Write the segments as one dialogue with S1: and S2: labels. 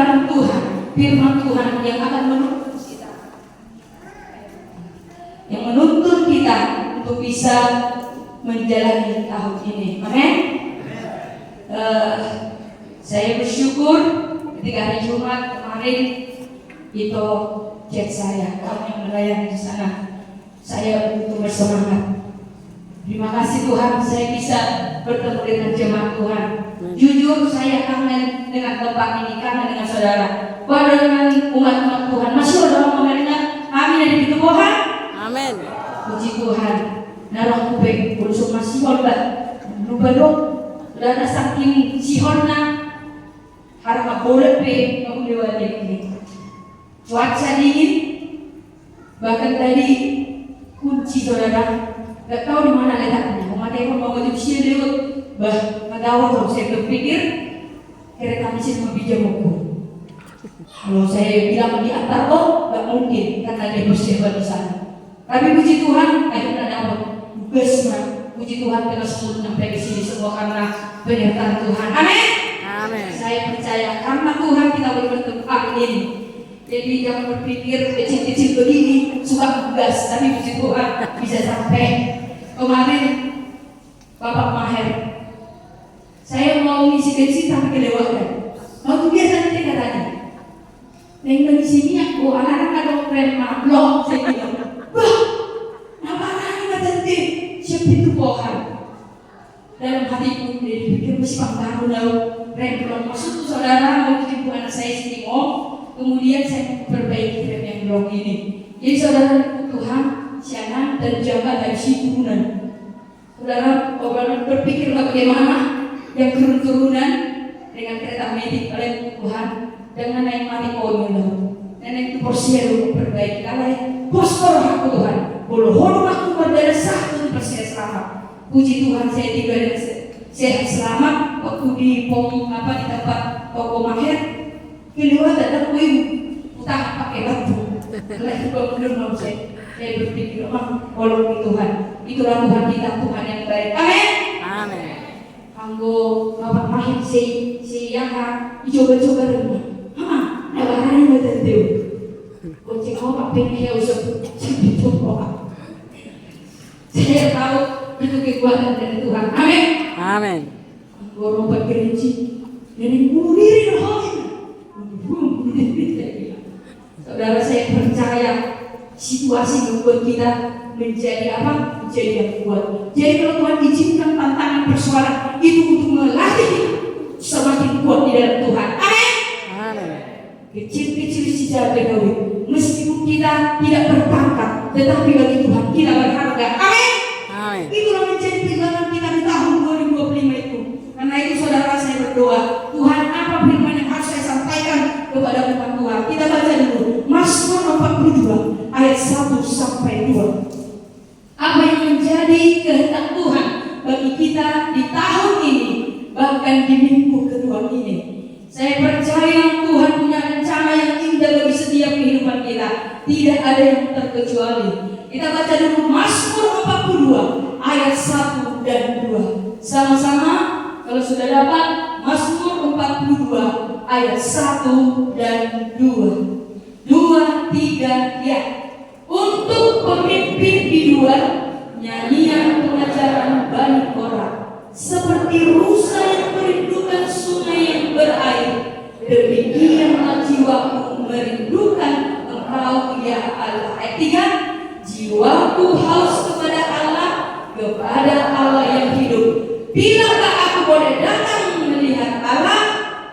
S1: kebenaran Tuhan, firman Tuhan yang akan menuntun kita, yang menuntun kita untuk bisa menjalani tahun ini. Amin. Saya bersyukur ketika hari Jumat kemarin itu chat saya, kamu yang melayani di sana. Saya begitu bersemangat. Terima kasih Tuhan, saya bisa bertemu dengan jemaat Tuhan. Jujur saya kangen dengan tempat ini, kangen dengan saudara, dengan umat-umat Tuhan. Masih ada orang mengenal amin dari pintu Tuhan. Amin. Puji Tuhan. Narang kubeng urusan masih holbat. Lupa dong. Sudah ada saking sihorna harap boleh pe kamu lewat ini. Cuaca dingin, bahkan tadi kunci saudara gak tahu di mana letaknya. Pemadai pun mau usia lewat, bah ngagawat dong. Saya berpikir kereta mesin membijak buku. Kalau saya bilang di antar kok gak mungkin karena dia bersiap di sana. Tapi puji Tuhan, akhirnya dapat besma. Puji Tuhan telah sampai di sini semua karena penyertaan Tuhan. Amin. Amin. Saya percaya karena Tuhan kita boleh bertempat ini. Jadi jangan berpikir kecil-kecil begini suka gas, tapi puji Tuhan bisa sampai. Kemarin Bapak Maher, saya mau ngisi bensin tapi kelewatan. Waktu biasa nanti katanya, neng sini aku anak-anak ada rem blok saya bilang, bah, apa lagi nanti siapa itu pohon. Dalam hatiku dipikir mesti pangkaru lalu rem blok. Maksud saudara mau jemput anak saya sini kemudian saya perbaiki rem yang blok ini. Jadi saudara Tuhan sianan dan jaga dari si turunan. Saudara berpikir bagaimana yang turun-turunan dengan kereta medik oleh Tuhan dengan naik mati konyol dan itu porsier perbaiki kalau poskor aku Tuhan bolo hono aku berdaya satu persen selamat. Puji Tuhan saya tiba dengan sehat selamat waktu di di tempat toko Maher keluar ada kuih utang pakai batu. Lagi belum mau saya berpikir kalau Tuhan itulah Tuhan kita, Tuhan yang baik. Amin. Amin. Anggo Bapak Mahin si yang dicoba-coba rumah. Nabaran betul tu. Kucing apa pengen itu saya tahu itu kekuatan dari Tuhan. Amin. Amin. Anggo rompat kerinci. Jadi bunuh diri saudara saya percaya situasi membuat kita menjadi apa? Menjadi yang kuat. Jadi kalau Tuhan izinkan tantangan persoalan itu untuk melatih semakin kuat di dalam Tuhan. Amin. Amin. Kecil-kecil saja begawi. Meskipun kita tidak berpangkat, tetapi bagi Tuhan kita berharga. Amin. Amin. Itulah menjadi pegangan kita di tahun 2025 itu. Karena itu saudara saya berdoa, Tuhan apa firman yang harus saya sampaikan kepada umat Tuhan. Kita baca dulu Mazmur 42 ayat 1 sampai 2. Apa yang menjadi kehendak Tuhan bagi kita di tahun ini, bahkan di minggu kedua ini. Saya percaya Tuhan punya rencana yang indah bagi setiap kehidupan kita. Tidak ada yang terkecuali. Kita baca dulu Mazmur 42 ayat 1 dan 2. Sama-sama kalau sudah dapat Mazmur 42 ayat 1 dan 2. 2, 3, ya. Untuk pemimpin di luar nyanyian pengajaran Bani Korah seperti rusa yang merindukan sungai yang berair, demikianlah jiwaku merindukan Engkau ya Allah. Ayat 3, jiwaku haus kepada Allah yang hidup. Bilakah aku boleh datang melihat Allah?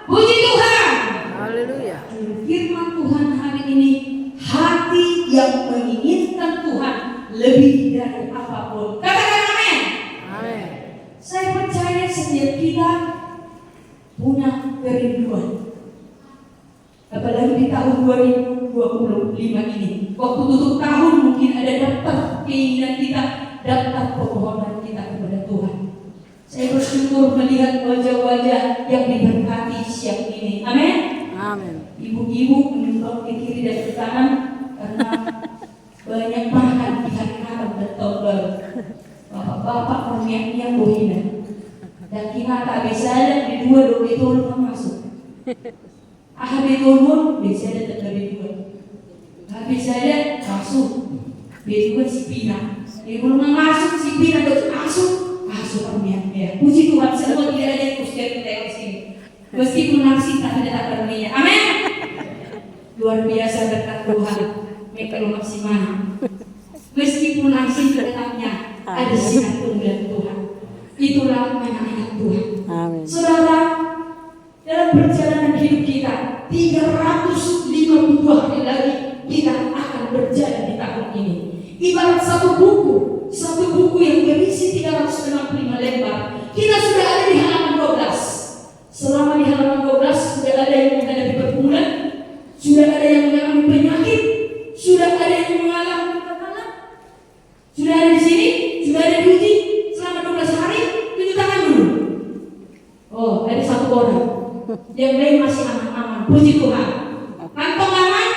S1: Puji Tuhan. Haleluya. Firman Tuhan hari ini, hati yang menginginkan Tuhan lebih dari apapun. Katakan amin. Amin. Saya percaya setiap kita punya kerinduan. Apalagi di tahun 2025 ini, waktu tutup tahun mungkin ada daftar keinginan kita, daftar permohonan kita kepada Tuhan. Saya bersyukur melihat wajah-wajah yang diberkati siang ini. Amin. Amin. Ibu-ibu menyumbang ke kiri dan ke kanan karena banyak makan di hari Natal dan tahun baru. Bapak-bapak perniat-niat bohina. Dan kita tak bisa di dua itu masuk. Habis ngomong, biasanya tetap B2. Habis saya masuk B2 si Pina. Belum masuk si Pina masuk perniagaan. Puji Tuhan, semua tidak ada yang mesti kita di sini. Meskipun naksir tapi tidak karunia. Amin. Luar biasa berkat Tuhan. Mereka maksimal. Meskipun naksir tetapnya ada sinar kemuliaan Tuhan. Itulah anak-anak Tuhan.
S2: Amin.
S1: Saudara, dalam perjalanan hidup kita 352 hari lagi kita akan berjalan di tahun ini. Ibarat satu buku yang berisi 365 lembar. Kita sudah ada di halaman 12. Selama di halaman 12 sudah ada yang menghadapi pergumulan, sudah ada yang mengalami penyakit, sudah ada yang mengalami kegagalan, sudah ada di sini, sudah ada diuji selama 12 hari. Tunjuk tangan dulu. Oh, ada satu orang. Yang lain masih aman-aman. Puji Tuhan. Kantong aman?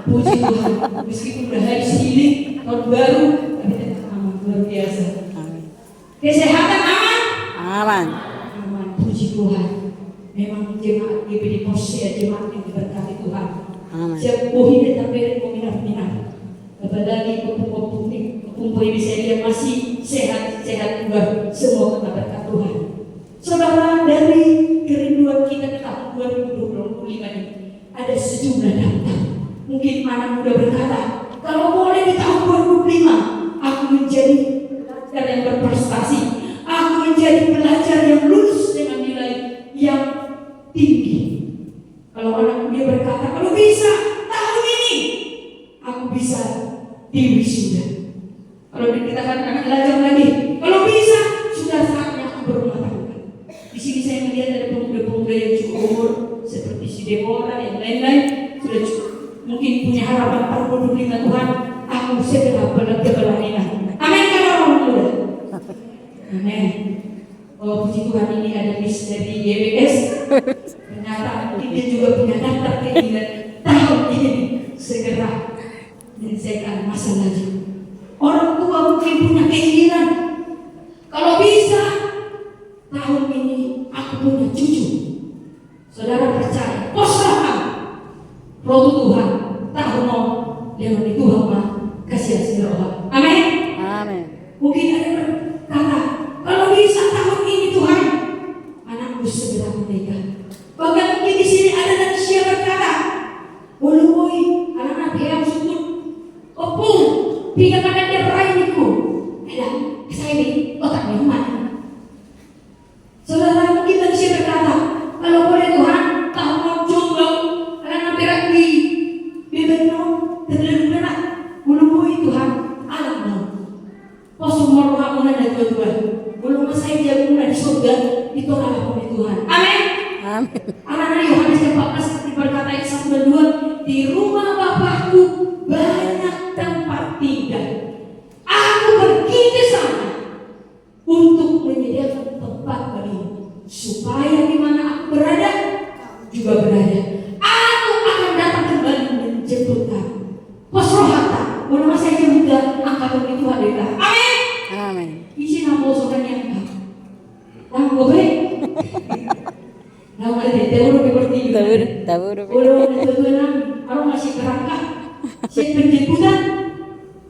S1: Puji Tuhan. Meskipun udah hari cilik, tahun baru, tapi tetap aman. Luar biasa. Kesehatan aman?
S2: Aman.
S1: Aman. Puji Tuhan. Memang jemaat GBD Posya jemaat yang diberkati Tuhan.
S2: Amin.
S1: Siap bohong tapi minat. Apalagi kumpul bisa dia masih sehat juga. Semua kena berkat Tuhan. Saudara, dari kerinduan kita di tahun 2025 ini ada sejumlah daftar. Mungkin anak muda berkata, kalau boleh di tahun 2025 aku menjadi pelajar yang berprestasi, aku menjadi pelajar yang lulus dengan nilai yang tinggi. Kalau anak muda berkata, kalau bisa tahun ini aku bisa diwisuda. Kalau dikatakan anak belajar lagi, kalau bisa sudah saatnya aku berumah tangga. Di sini saya melihat ada pemuda-pemuda yang cukup umur seperti si Deborah yang lain-lain sudah cukup, mungkin punya harapan tahun 2025 Tuhan aku segera berkelainan. Amin kalau orang muda. Amin. Oh puji Tuhan, ini ada list dari YBS. Ternyata dia juga punya daftar keinginan tahun ini segera menyelesaikan masa laju. Orang tua mungkin punya keinginan kalau bisa tahun ini aku punya cucu. Saudara percaya, posrahan roh Tuhan tahun mau yang di Tuhan mah kasih segera. Amin.
S2: Amin.
S1: Mungkin ada berkata, kalau bisa tahun ini Tuhan anakku segera menikah. Bahkan mungkin di sini ada dan siapa berkata, boleh anak-anak yang syukur opung tiga kata dia rainiku. Ada saya ini otaknya mana? Saudara mungkin tadi saya berkata, kalau boleh Tuhan, tahun mau jomblo, anak berat di bebenno, terlalu berat, mulai Tuhan, alam mau. Pos umur kamu dan Tuhan, belum saya jago di surga, itu adalah oleh Tuhan. Amin.
S2: Amin.
S1: Anak-anak Yohanes 14 berkata ayat 1 dan 2, di rumah Bapakku banyak tempat tinggal. Aku pergi ke sana untuk menyediakan tempat bagimu, supaya di mana aku berada, juga berada. Aku akan datang kembali menjemput kamu. Pos rohata, belum saya juga angkat begitu hadirlah. Amin.
S2: Amin.
S1: Isi nama soalnya angkat. Nama gue. Nama ada teori berarti.
S2: Tabur.
S1: Kalau ada tujuan, kalau masih berangkat, saya penjemputan,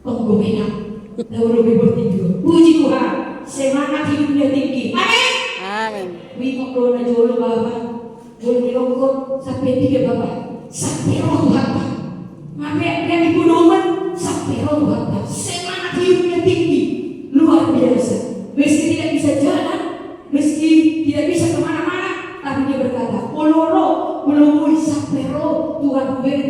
S1: penggomenang. Teori berarti juga. Puji Tuhan, semangat hidupnya tinggi. Amin.
S2: Amin.
S1: Wimok doa jual bapak, jual dilongkot sampai 3 bapak, sampai roh Tuhan. Ngapain yang ibu doman sampai roh Tuhan. Semangat hidupnya tinggi, luar biasa. Meski tidak bisa jalan, meski tidak bisa kemana-mana, tapi dia berkata, oloro, belum sampai roh Tuhan beri